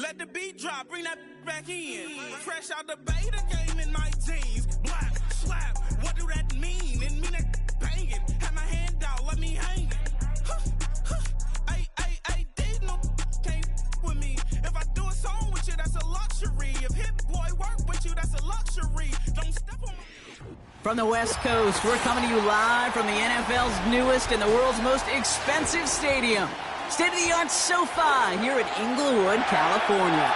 Let the beat drop, bring that back in. Fresh out the beta game in my jeans. Black, slap, what do that mean? It mean that banging. Have my hand out, let me hang it. These no can't with me. If I do a song with you, that's a luxury. If Hit Boy work with you, that's a luxury. Don't step on my... From the West Coast, we're coming to you live from the NFL's newest and the world's most expensive stadium. State-of-the-art SoFi here in Inglewood, California.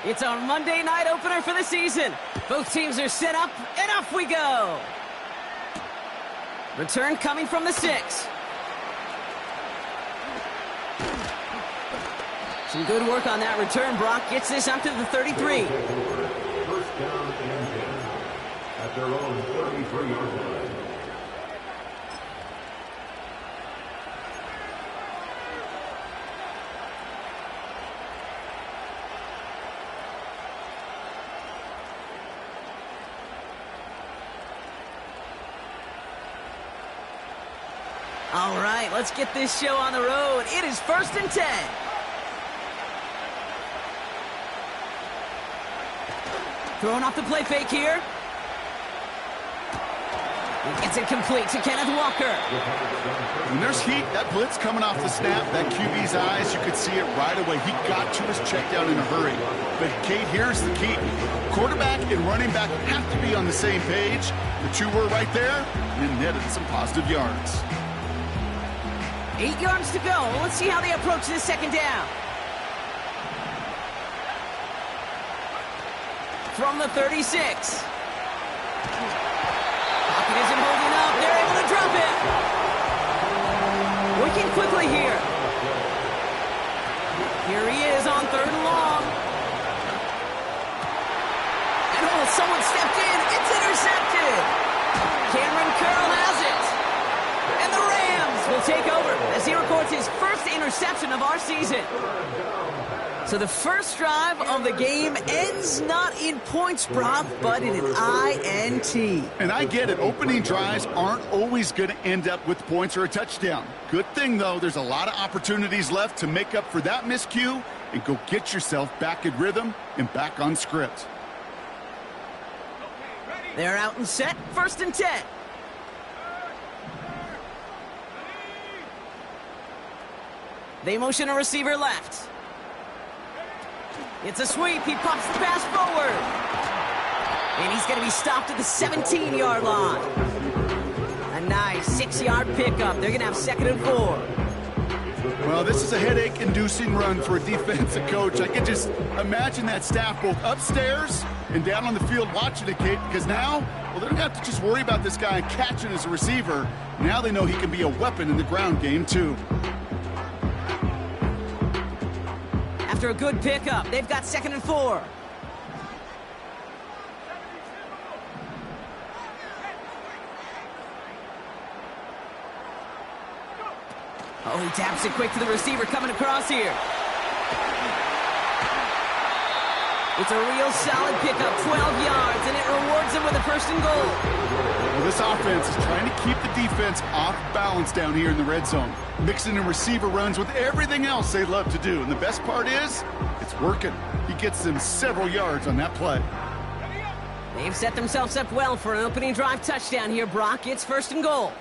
It's our Monday night opener for the season. Both teams are set up, and off we go. Return coming from the 6. Some good work on that return. Brock gets this up to the 33. First down and 10 at their own 33-yard line. All right, let's get this show on the road. It is 1st and 10. Throwing off the play fake here. He gets it complete to Kenneth Walker. When there's heat, that blitz coming off the snap, that QB's eyes, you could see it right away. He got to his check down in a hurry. But, Kate, here's the key. Quarterback and running back have to be on the same page. The two were right there and netted some positive yards. 8 yards to go. Let's see how they approach this second down. From the 36. Pocket isn't holding up. They're able to drop it. Working quickly here. Here he is on 3rd and long. And someone stepped in. It's intercepted. Cameron Curl has it. And the Rams will take over as he records his first interception of our season. So the first drive of the game ends not in points, Brock, but in an INT. And I get it. Opening drives aren't always going to end up with points or a touchdown. Good thing, though, there's a lot of opportunities left to make up for that miscue and go get yourself back in rhythm and back on script. They're out and set. 1st and 10. They motion a receiver left. It's a sweep. He pops the pass forward. And he's going to be stopped at the 17-yard line. A nice 6-yard pickup. They're going to have 2nd and 4. Well, this is a headache-inducing run for a defensive coach. I can just imagine that staff both upstairs and down on the field watching it, Kate, because now, well, they don't have to just worry about this guy catching as a receiver. Now they know he can be a weapon in the ground game, too. After a good pickup, they've got 2nd and 4. Oh, he taps it quick to the receiver coming across here. It's a real solid pickup, 12 yards, and it rewards him with a 1st and goal. Well, this offense is trying to keep the defense off balance down here in the red zone, mixing in receiver runs with everything else they love to do. And the best part is, it's working. He gets them several yards on that play. They've set themselves up well for an opening drive touchdown here, Brock. It's 1st and goal.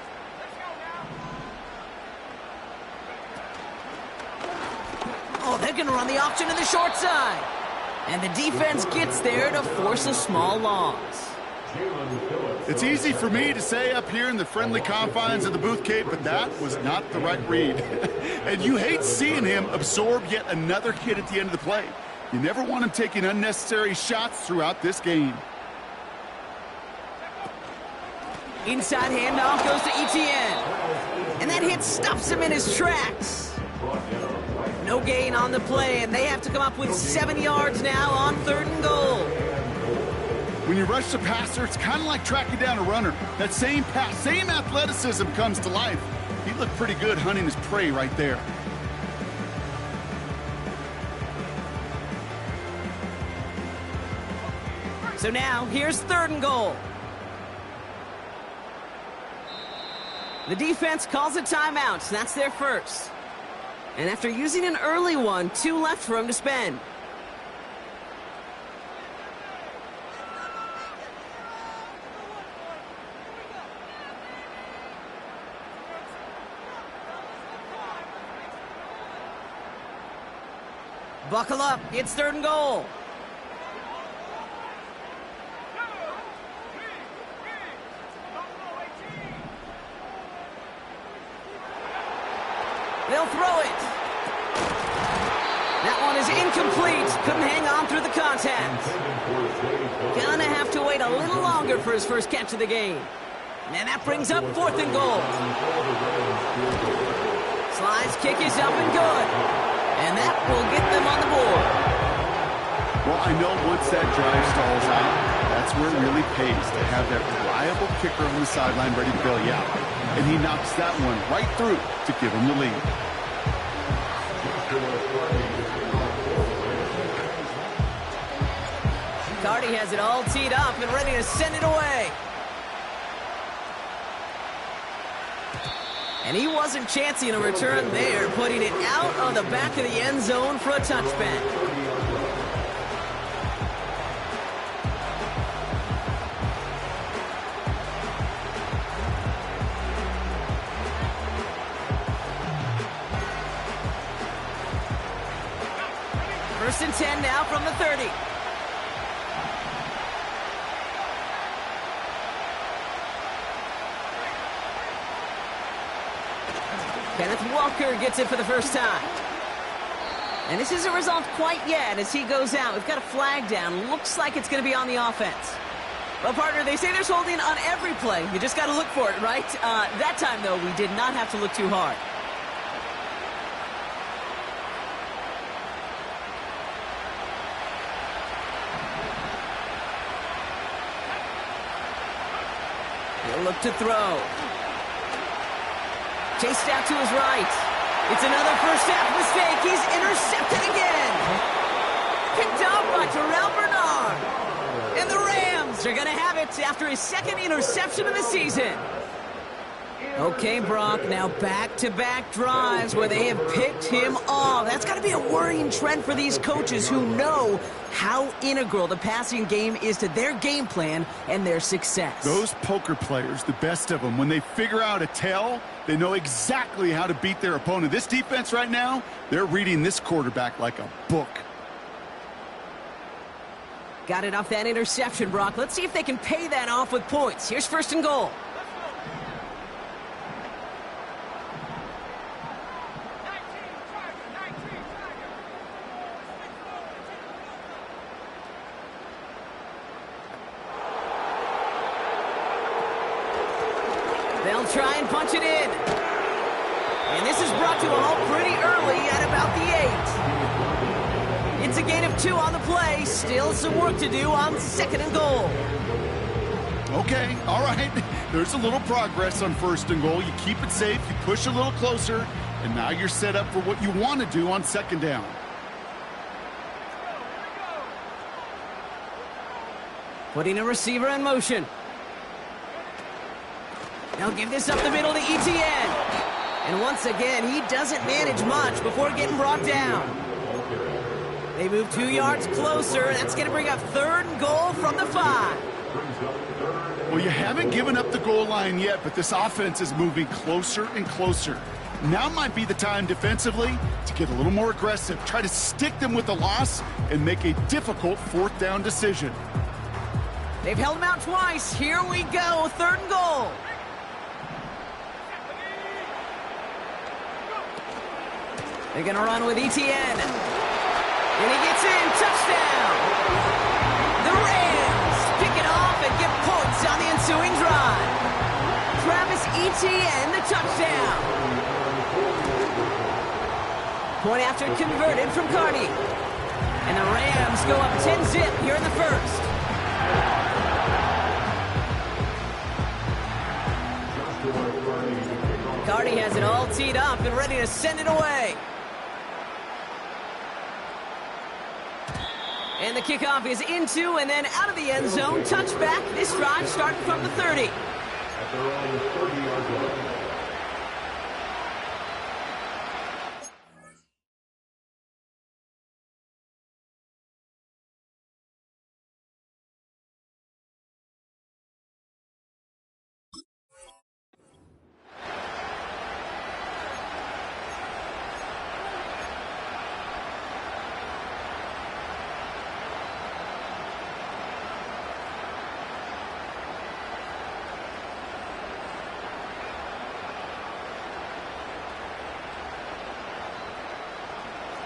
Oh, they're going to run the option to the short side. And the defense gets there to force a small loss. It's easy for me to say up here in the friendly confines of the booth, Kate, but that was not the right read. And you hate seeing him absorb yet another hit at the end of the play. You never want him taking unnecessary shots throughout this game. Inside handoff goes to Etienne. And that hit stops him in his tracks. No gain on the play, and they have to come up with 7 yards now on 3rd and goal. When you rush the passer, it's kind of like tracking down a runner. That same pass, same athleticism comes to life. He looked pretty good hunting his prey right there. So now, here's 3rd and goal. The defense calls a timeout. That's their first. And after using an early one, 2 left for him to spend. Buckle up. It's 3rd and goal. They'll throw it. That one is incomplete. Couldn't hang on through the contact. Gonna have to wait a little longer for his first catch of the game. And that brings up 4th and goal. Slide's kick is up and good. And that will get them on the board. Well, I know once that drive stalls out, that's where it really pays to have that reliable kicker on the sideline ready to bail you out. And he knocks that one right through to give him the lead. Carty has it all teed up and ready to send it away. And he wasn't chancing a return there, putting it out of the back of the end zone for a touchback. First and 10 now from the 30. Kenneth Walker gets it for the first time. And this isn't resolved quite yet as he goes out. We've got a flag down. Looks like it's going to be on the offense. Well, partner, they say there's holding on every play. You just got to look for it, right? That time, though, we did not have to look too hard. He'll look to throw. Chased out to his right. It's another first half mistake. He's intercepted again. Picked up by Terrell Bernard. And the Rams are going to have it after his 2nd interception of the season. Okay, Brock, now back-to-back drives where they have picked him off. That's got to be a worrying trend for these coaches who know how integral the passing game is to their game plan and their success. Those poker players, the best of them, when they figure out a tell, they know exactly how to beat their opponent. This defense right now, they're reading this quarterback like a book. Got it off that interception, Brock. Let's see if they can pay that off with points. Here's 1st and goal. They'll try and punch it in. And this is brought to a halt pretty early at about the 8. It's a gain of 2 on the play. Still some work to do on 2nd and goal. Okay, all right. There's a little progress on 1st and goal. You keep it safe, you push a little closer, and now you're set up for what you want to do on 2nd down. Putting a receiver in motion. They'll give this up the middle to Etienne. And once again, he doesn't manage much before getting brought down. They move 2 yards closer. That's going to bring up 3rd and goal from the 5. Well, you haven't given up the goal line yet, but this offense is moving closer and closer. Now might be the time defensively to get a little more aggressive. Try to stick them with the loss and make a difficult 4th down decision. They've held him out twice. Here we go, 3rd and goal. They're going to run with Etienne. And he gets in. Touchdown. The Rams pick it off and get points on the ensuing drive. Travis Etienne, the touchdown. Point after converted from Carty. And the Rams go up 10-zip here in the 1st. Cardi has it all teed up and ready to send it away. And the kickoff is into and then out of the end zone. Touchback. This drive starting from the 30. At their own 30-yard line.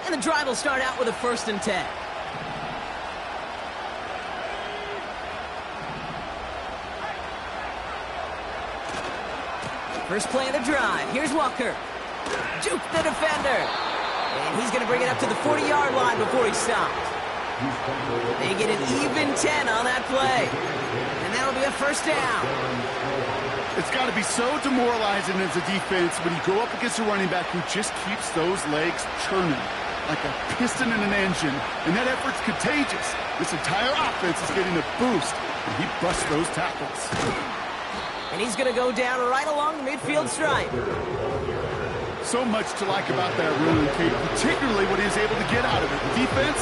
And the drive will start out with a 1st and 10. First play of the drive. Here's Walker. Juke the defender. And he's going to bring it up to the 40-yard line before he stopped. They get an even 10 on that play. And that'll be a 1st down. It's got to be so demoralizing as a defense when you go up against a running back who just keeps those legs churning like a piston in an engine, and that effort's contagious. This entire offense is getting a boost, and he busts those tackles. And he's going to go down right along the midfield stripe. So much to like about that run, Kate, particularly what he was able to get out of it. The defense,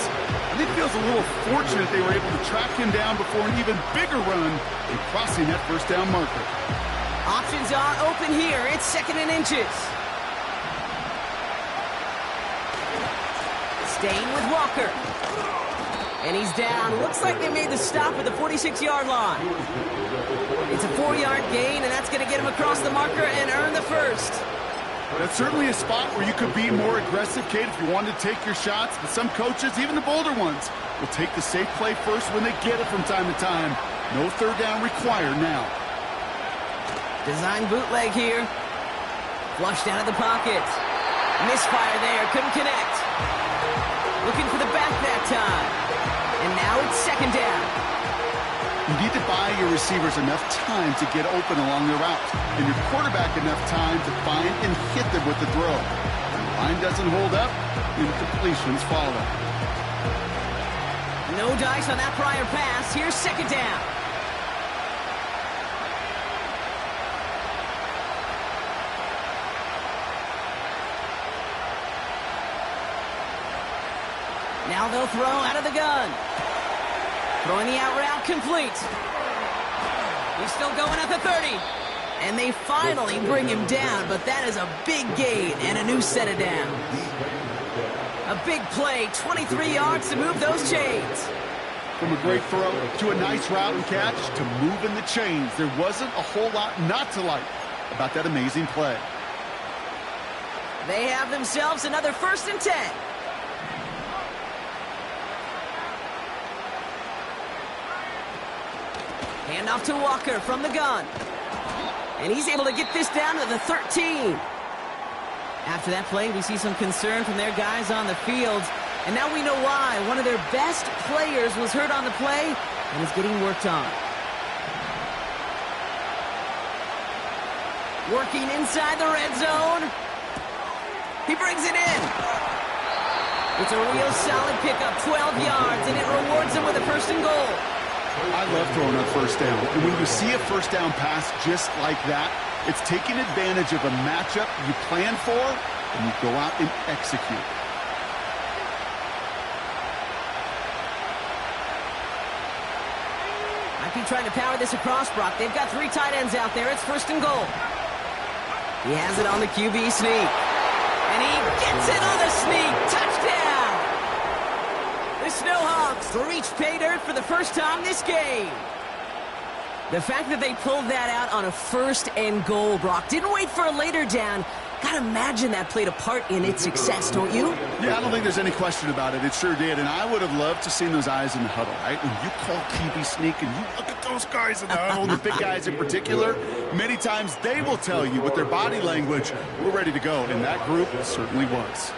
I think, feels a little fortunate they were able to track him down before an even bigger run and crossing that 1st down marker. Options are open here. It's 2nd and inches. Staying with Walker. And he's down. Looks like they made the stop at the 46-yard line. It's a 4-yard gain, and that's going to get him across the marker and earn the 1st. That's certainly a spot where you could be more aggressive, Kate, if you wanted to take your shots. But some coaches, even the bolder ones, will take the safe play first when they get it from time to time. No 3rd down required now. Design bootleg here. Flushed out of the pocket. Misfire there. Couldn't connect. Looking for the back that time. And now it's 2nd down. You need to buy your receivers enough time to get open along their route, and your quarterback enough time to find and hit them with the throw. When the line doesn't hold up, incompletions follow. No dice on that prior pass. Here's 2nd down. Now they'll throw out of the gun. Throwing the out route complete. He's still going at the 30. And they finally bring him down, but that is a big gain and a new set of downs. A big play, 23 yards to move those chains. From a great throw to a nice route and catch to moving the chains, there wasn't a whole lot not to like about that amazing play. They have themselves another 1st and 10. Hand off to Walker from the gun. And he's able to get this down to the 13. After that play, we see some concern from their guys on the field. And now we know why. One of their best players was hurt on the play and is getting worked on. Working inside the red zone. He brings it in. It's a real solid pickup, 12 yards, and it rewards him with a 1st and goal. I love throwing on 1st down. And when you see a 1st down pass just like that, it's taking advantage of a matchup you plan for, and you go out and execute. Might be trying to power this across, Brock. They've got 3 tight ends out there. It's 1st and goal. He has it on the QB sneak. And he gets it on the sneak. Touchdown! The Snowhawks reach pay dirt for the first time this game. The fact that they pulled that out on a 1st and goal, Brock, didn't wait for a later down. Gotta imagine that played a part in its success, don't you? Yeah, I don't think there's any question about it. It sure did. And I would have loved to seen those eyes in the huddle, right? When you call QB sneak and you look at those guys in the huddle, the big guys in particular, many times they will tell you with their body language, we're ready to go. And that group certainly was.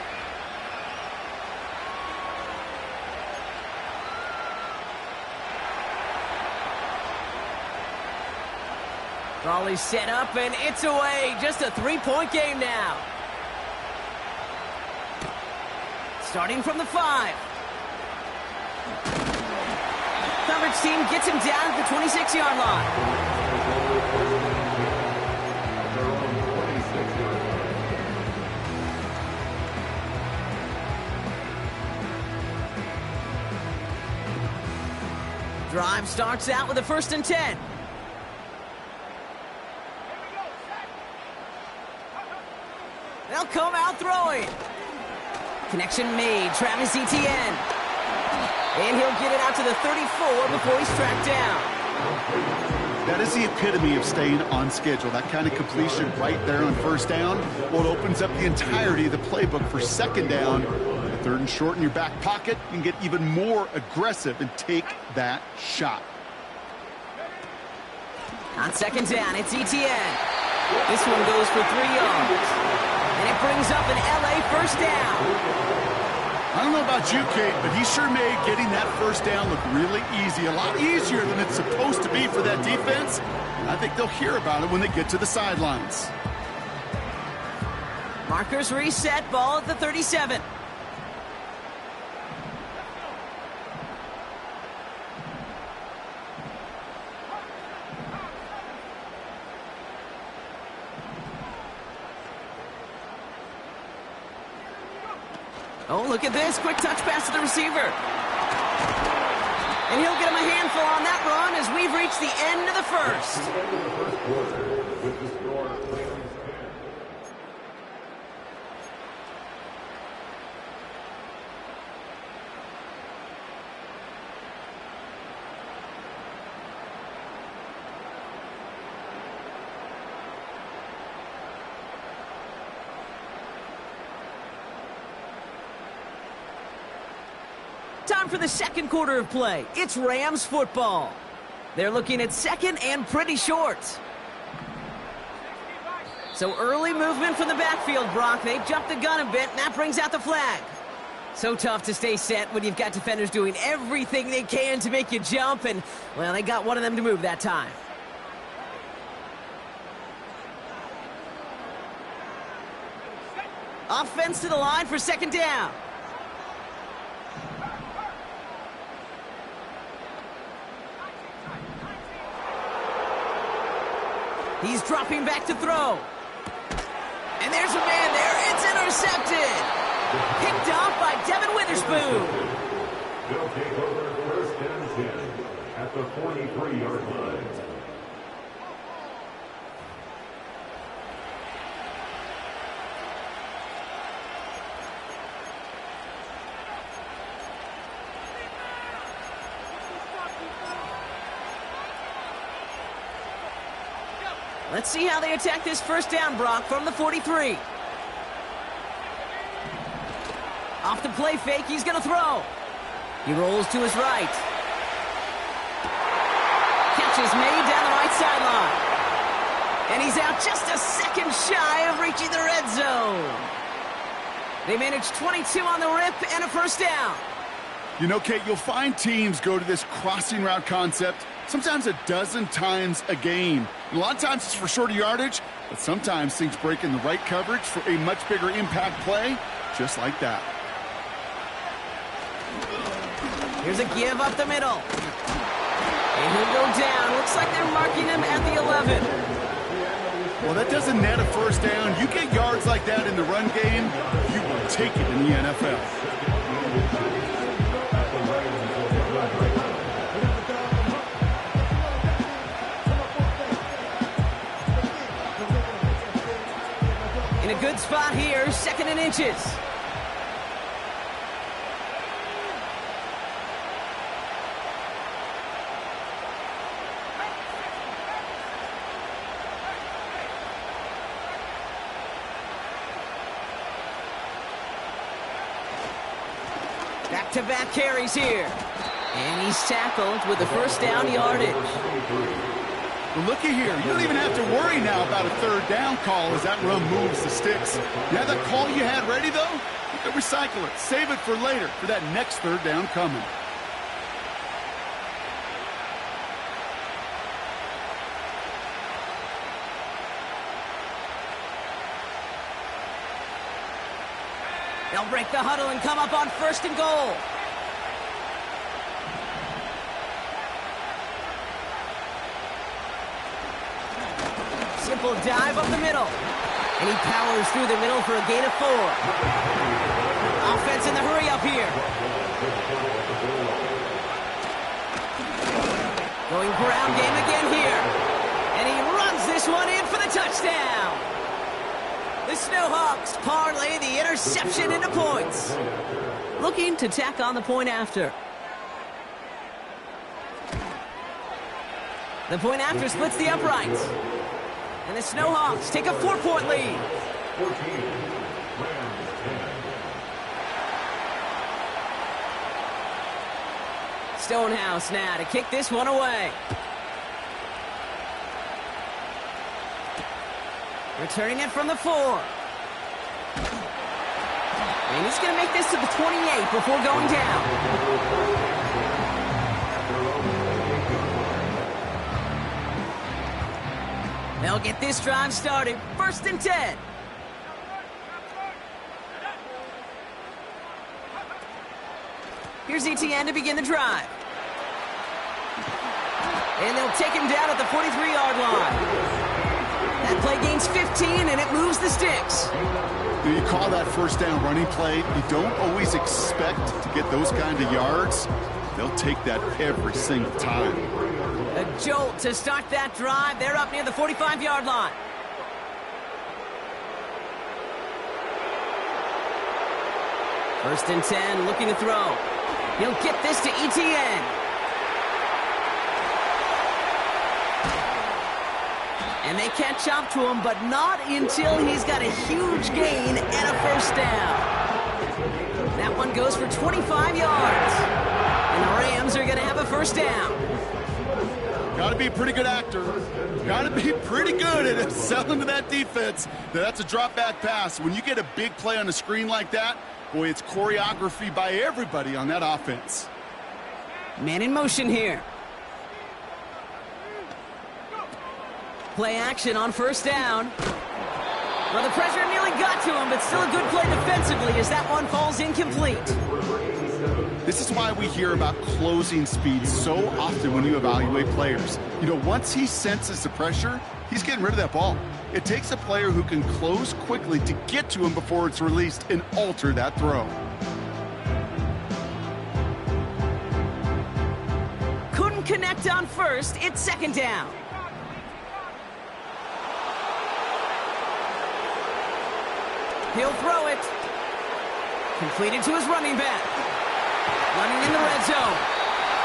Ball is set up, and it's away. Just a three-point game now. Starting from the 5. Coverage team gets him down at the 26-yard line. Drive starts out with a 1st and 10. They'll come out throwing. Connection made. Travis Etienne. And he'll get it out to the 34 before he's tracked down. That is the epitome of staying on schedule. That kind of completion right there on 1st down. Well, it opens up the entirety of the playbook for 2nd down. 3rd and short in your back pocket. You can get even more aggressive and take that shot. On 2nd down, it's Etienne. This one goes for 3 yards. And it brings up an LA 1st down. I don't know about you, Kate, but he sure made getting that 1st down look really easy. A lot easier than it's supposed to be for that defense. I think they'll hear about it when they get to the sidelines. Markers reset, ball at the 37. Oh, look at this. Quick touch pass to the receiver. And he'll get him a handful on that run as we've reached the end of the 1st. Time for the 2nd quarter of play. It's Rams football. They're looking at 2nd and pretty short. So early movement from the backfield, Brock. They jumped the gun a bit, and that brings out the flag. So tough to stay set when you've got defenders doing everything they can to make you jump, and, well, they got one of them to move that time. Offense to the line for 2nd down. He's dropping back to throw. And there's a man there. It's intercepted. Picked off by Devin Witherspoon. They'll take over 1st and 10 at the 43-yard line. Let's see how they attack this 1st down, Brock, from the 43. Off the play fake, he's going to throw. He rolls to his right. Catch is made down the right sideline. And he's out just a second shy of reaching the red zone. They managed 22 on the rip and a 1st down. You know, Kate, you'll find teams go to this crossing route concept sometimes a dozen times a game. And a lot of times it's for shorter yardage, but sometimes things break in the right coverage for a much bigger impact play, just like that. Here's a give up the middle. And he'll go down. Looks like they're marking him at the 11. Well, that doesn't net a 1st down. You get yards like that in the run game, you will take it in the NFL. In a good spot here, 2nd and inches. Back-to-back carries here. And he's tackled with the 1st down yardage. Well, looky here. You don't even have to worry now about a 3rd down call as that run moves the sticks. You have that call you had ready, though? You can recycle it. Save it for later for that next 3rd down coming. They'll break the huddle and come up on 1st and goal. Simple dive up the middle. And he powers through the middle for a gain of 4. Offense in the hurry up here. Going ground game again here. And he runs this one in for the touchdown. The Snowhawks parlay the interception into points. Looking to tack on the point after. The point after splits the uprights. And the Snowhawks take a 4-point lead. 14, Stonehouse now to kick this one away. Returning it from the 4. And he's going to make this to the 28 before going down. They'll get this drive started. 1st and 10. Here's ETN to begin the drive. And they'll take him down at the 43-yard line. That play gains 15, and it moves the sticks. You call that 1st down running play. You don't always expect to get those kind of yards. They'll take that every single time. A jolt to start that drive. They're up near the 45-yard line. First and 10, looking to throw. He'll get this to ETN. And they catch up to him, but not until he's got a huge gain and a 1st down. That one goes for 25 yards. And the Rams are going to have a 1st down. Got to be a pretty good actor. Got to be pretty good at selling to that defense. That's a drop-back pass. When you get a big play on the screen like that, boy, it's choreography by everybody on that offense. Man in motion here. Play action on 1st down. Well, the pressure nearly got to him, but still a good play defensively as that one falls incomplete. This is why we hear about closing speed so often when you evaluate players. You know, once he senses the pressure, he's getting rid of that ball. It takes a player who can close quickly to get to him before it's released and alter that throw. Couldn't connect on 1st. It's 2nd down. He'll throw it. Completed to his running back. Running in the red zone.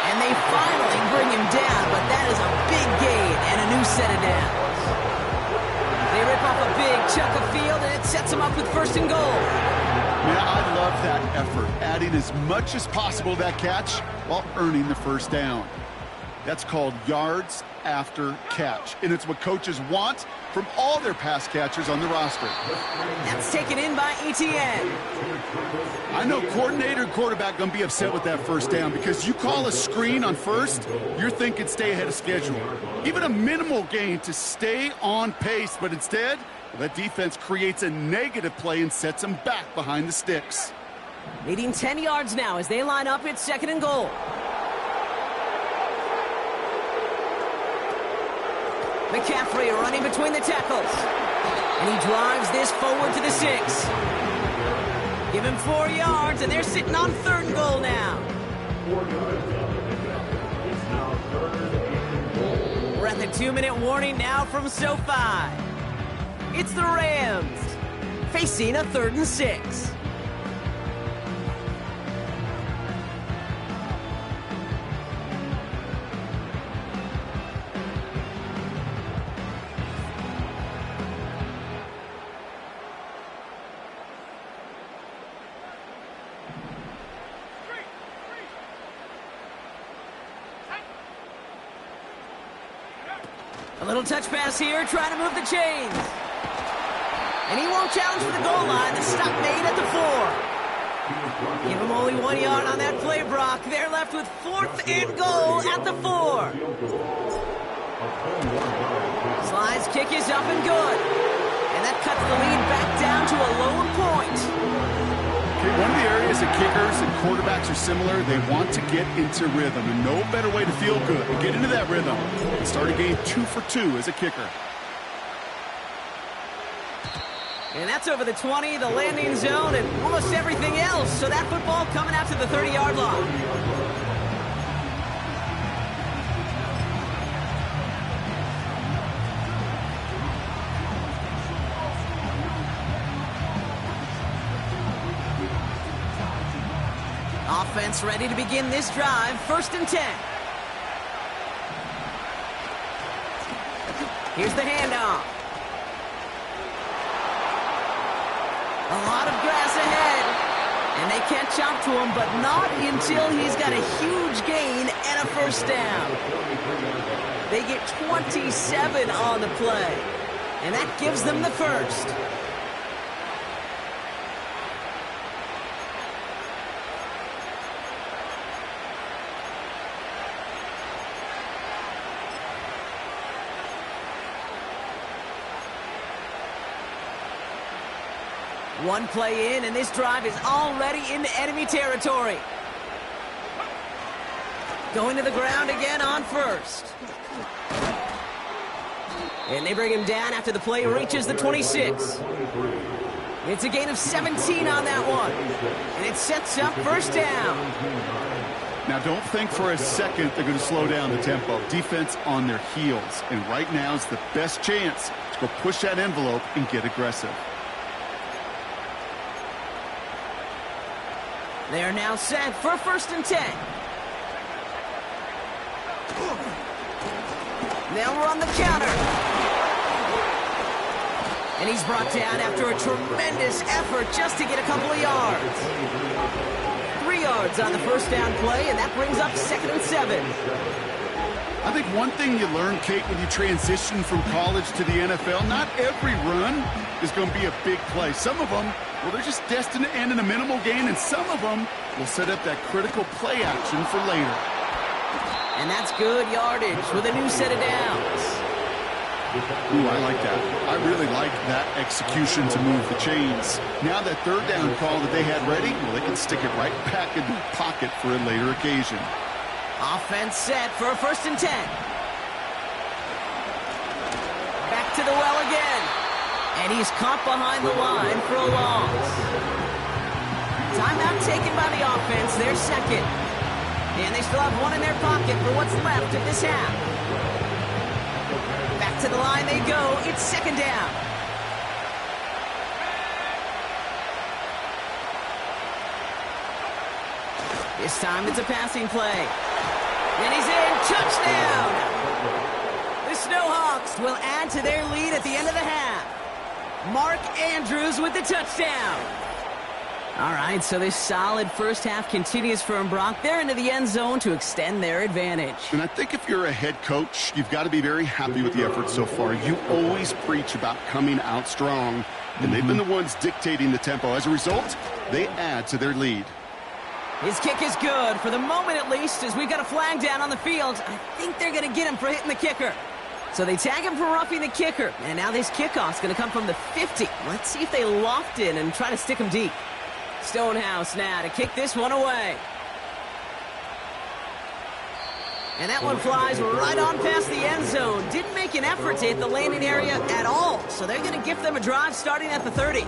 And they finally bring him down, but that is a big gain and a new set of downs. They rip off a big chunk of field, and it sets them up with 1st and goal. Yeah, I love that effort, adding as much as possible to that catch while earning the 1st down. That's called yards after catch, and it's what coaches want from all their pass catchers on the roster. That's taken in by ETN. I know coordinator and quarterback going to be upset with that 1st down because you call a screen on 1st, you're thinking stay ahead of schedule. Even a minimal gain to stay on pace, but instead, that defense creates a negative play and sets them back behind the sticks. Leading 10 yards now as they line up. It's 2nd and goal. McCaffrey running between the tackles. And he drives this forward to the 6. Give him 4 yards, and they're sitting on 3rd and goal now. We're at the 2-minute warning now from SoFi. It's the Rams facing a 3rd and 6. A little touch pass here, trying to move the chains. And he won't challenge for the goal line. The stop made at the 4. Give him only 1 yard on that play, Brock. They're left with 4th and goal at the 4. Slide's kick is up and good. And that cuts the lead back down to a lone point. One of the areas that kickers and quarterbacks are similar, they want to get into rhythm, and no better way to feel good and get into that rhythm and start a game 2 for 2 as a kicker. And that's over the 20, the landing zone, and almost everything else. So that football coming out to the 30-yard line. Offense ready to begin this drive. 1st and 10. Here's the handoff. A lot of grass ahead. And they catch up to him, but not until he's got a huge gain and a 1st down. They get 27 on the play. And that gives them the 1st. One play in, and this drive is already into enemy territory. Going to the ground again on 1st. And they bring him down after the play reaches the 26. It's a gain of 17 on that one. And it sets up 1st down. Now, don't think for a second they're going to slow down the tempo. Defense on their heels. And right now is the best chance to go push that envelope and get aggressive. They are now set for 1st and 10. They'll run the counter. And he's brought down after a tremendous effort just to get a couple of yards. 3 yards on the 1st down play, and that brings up 2nd and 7. I think one thing you learn, Kate, when you transition from college to the NFL, not every run is going to be a big play. Some of them, well, they're just destined to end in a minimal gain, and some of them will set up that critical play action for later. And that's good yardage with a new set of downs. Ooh, I like that. I really like that execution to move the chains. Now that 3rd down call that they had ready, well, they can stick it right back in the pocket for a later occasion. Offense set for a 1st and 10. Back to the well again. And he's caught behind the line for a loss. Timeout taken by the offense, their 2nd. And they still have one in their pocket for what's left of this half. Back to the line they go. It's 2nd down. This time it's a passing play. And he's in. Touchdown! The Snowhawks will add to their lead at the end of the half. Mark Andrews with the touchdown. All right, so this solid 1st half continues for Brock. They're into the end zone to extend their advantage. And I think if you're a head coach, you've got to be very happy with the effort so far. You always preach about coming out strong, and they've been the ones dictating the tempo. As a result, they add to their lead. His kick is good, for the moment at least, as we've got a flag down on the field. I think they're going to get him for hitting the kicker. So they tag him for roughing the kicker. And now this kickoff's going to come from the 50. Let's see if they loft in and try to stick him deep. Stonehouse now to kick this one away. And that one flies right on past the end zone. Didn't make an effort to hit the landing area at all. So they're going to gift them a drive starting at the 30.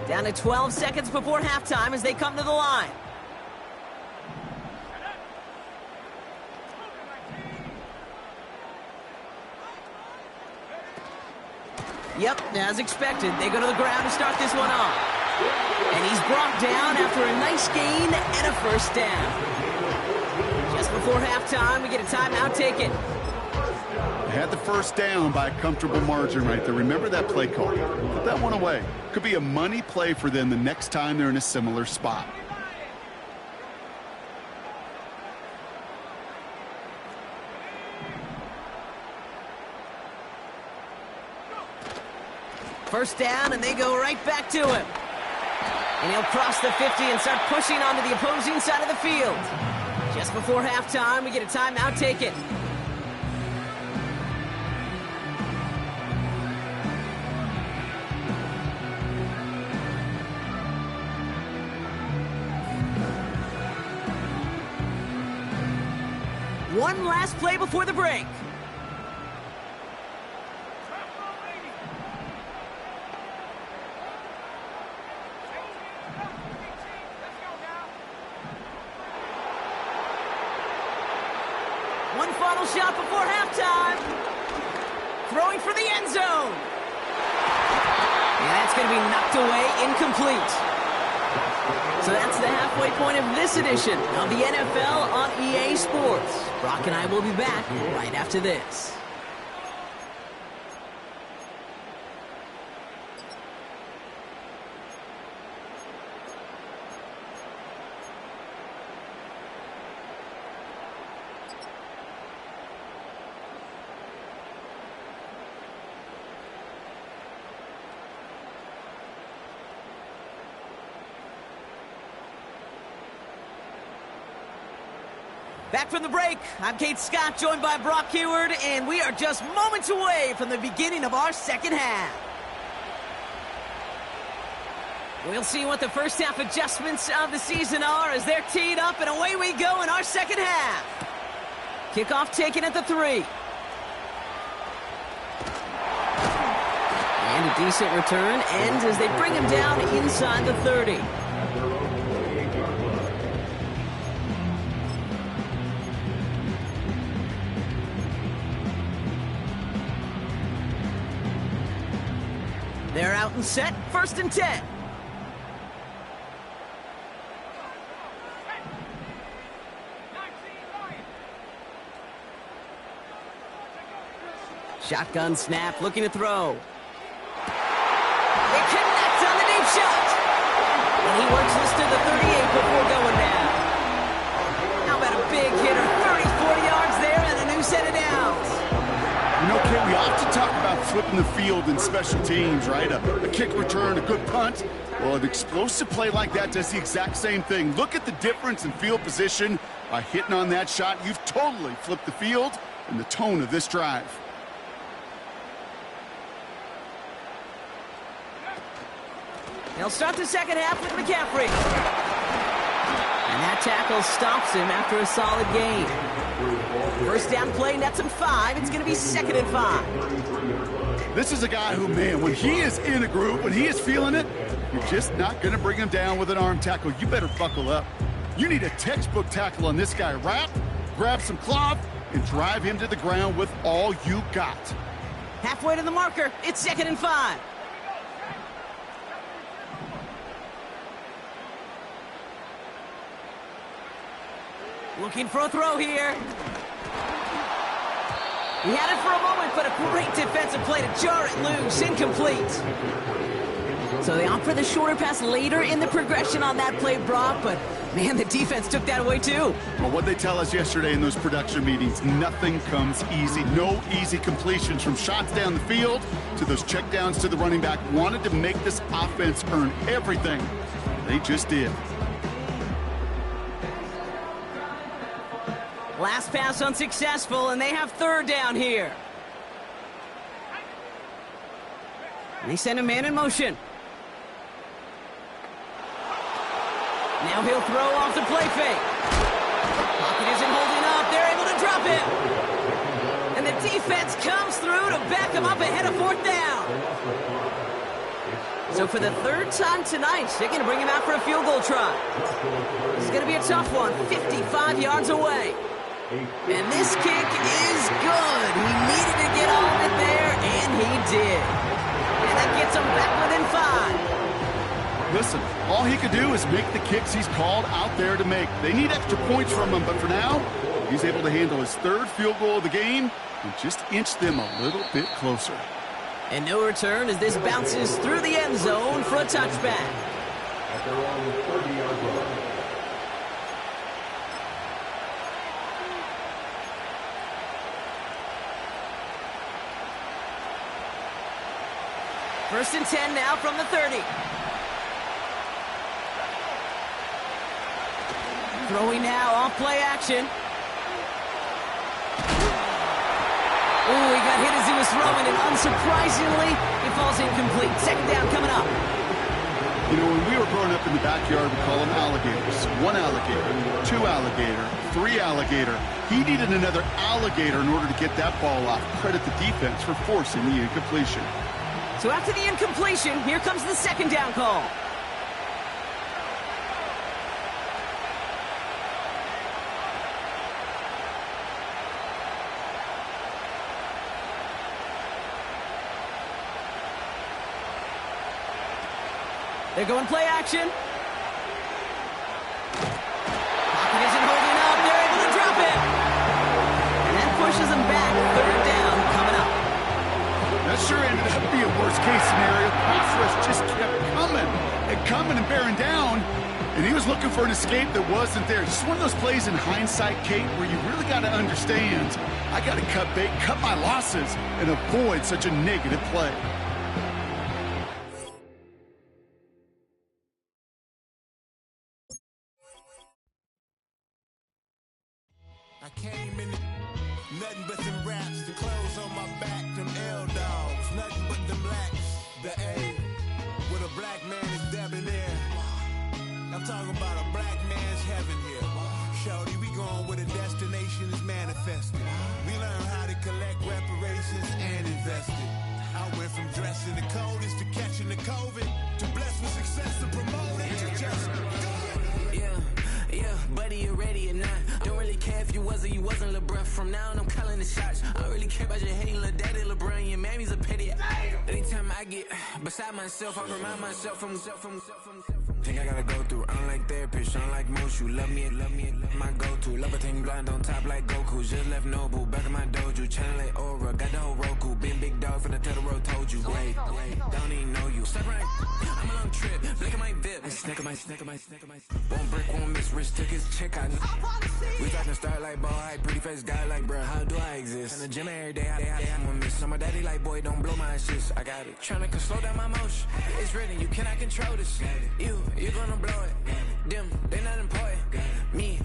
Down to 12 seconds before halftime as they come to the line. Yep, as expected, they go to the ground to start this one off. And he's brought down after a nice gain and a 1st down. Just before halftime, we get a timeout taken. They had the 1st down by a comfortable margin right there. Remember that play call. Put that one away. Could be a money play for them the next time they're in a similar spot. First down, and they go right back to him. And he'll cross the 50 and start pushing onto the opposing side of the field. Just before halftime, we get a timeout taken. One last play before the break. One final shot before halftime. Throwing for the end zone. And that's going to be knocked away, incomplete. So that's the halfway point of this edition of the NFL on EA Sports. Brock and I will be back right after this. Back from the break, I'm Kate Scott, joined by Brock Heward, and we are just moments away from the beginning of our second half. We'll see what the first half adjustments of the season are as they're teed up, and away we go in our second half. Kickoff taken at the 3. And a decent return ends as they bring him down inside the 30. They're out and set, 1st and 10. Shotgun snap, looking to throw. It connects on the deep shot. And he works this to the 38 before going down. How about a big hitter, 34 yards there and a new set of downs. You know, Kate, we often talk about flipping the field in special teams, right? A kick return, a good punt. Well, an explosive play like that does the exact same thing. Look at the difference in field position. By hitting on that shot, you've totally flipped the field and the tone of this drive. They'll start the second half with McCaffrey. And that tackle stops him after a solid gain. First down play, nets him 5. It's going to be 2nd and 5. This is a guy who, man, when he is in a groove, when he is feeling it, you're just not going to bring him down with an arm tackle. You better buckle up. You need a textbook tackle on this guy. Wrap, grab some cloth, and drive him to the ground with all you got. Halfway to the marker. It's 2nd and 5. Looking for a throw here. He had it for a moment, but a great defensive play to jar it loose. Incomplete. So they opt for the shorter pass later in the progression on that play, Brock, but man, the defense took that away too. Well, what they tell us yesterday in those production meetings, nothing comes easy. No easy completions from shots down the field to those checkdowns to the running back. Wanted to make this offense earn everything. They just did. Last pass unsuccessful, and they have 3rd down here. And they send a man in motion. Now he'll throw off the play fake. Pocket isn't holding up. They're able to drop him. And the defense comes through to back him up ahead of 4th down. So for the 3rd time tonight, they're going to bring him out for a field goal try. This is going to be a tough one, 55 yards away. And this kick is good. He needed to get all of it there, and he did. And that gets him back within 5. Listen, all he could do is make the kicks he's called out there to make. They need extra points from him, but for now, he's able to handle his 3rd field goal of the game and just inch them a little bit closer. And no return as this bounces through the end zone for a touchback. At their own 30-yard line. First and 10 now from the 30. Throwing now, off play action. Ooh, he got hit as he was throwing, and unsurprisingly, he falls incomplete. Second down coming up. You know, when we were growing up in the backyard, we call them alligators. 1 alligator, 2 alligator, 3 alligator. He needed another alligator in order to get that ball off. Credit the defense for forcing the incompletion. So after the incompletion, here comes the second down call. They're going play action. Pocket isn't holding up. They're able to drop it. And that pushes them back. Third down coming up. That sure ended up being worst-case scenario. Pass rush just kept coming and bearing down. And he was looking for an escape that wasn't there. Just one of those plays in hindsight, Kate, where you really got to understand, I got to cut bait, cut my losses, and avoid such a negative play. I came in nothing but them raps, the clothes on my back, them L-dogs, nothing but them blacks, the A, with a black man is debonair. I'm talking about a black man's heaven here. Shorty, we going where the destination is manifested. We learn how to collect reparations and invest it. I went from dressing the coldest to catching the COVID, to blessed with success to promote it, to just do it. Yeah, buddy, you ready or not? Don't really care if you was or you wasn't LeBron. From now on, I'm calling the shots. I don't really care about your hating little daddy LeBron. Your mammy's a pity. Anytime I get beside myself, I remind myself from think I gotta go through. I don't like therapists, I don't like most. You love me, my go-to. Love a thing blind on top like Goku. Just left Nobu, back in my dojo. Channel like Aura, got the whole Roku. Been big dog for the tell the road, told you. Wait, don't even know you. Step right, I'm a long trip. Blink at my VIP. Snack of my. Won't break, won't miss. Rich took his check out. We talking start like ball hype. Pretty face guy like, bruh, how do I exist? In the gym every day, I'm gonna miss. So my daddy like, boy, don't blow my assist. I got it. Tryna slow down my motion. It's written, you cannot control this. You gonna blow it. Them, they not important. Me,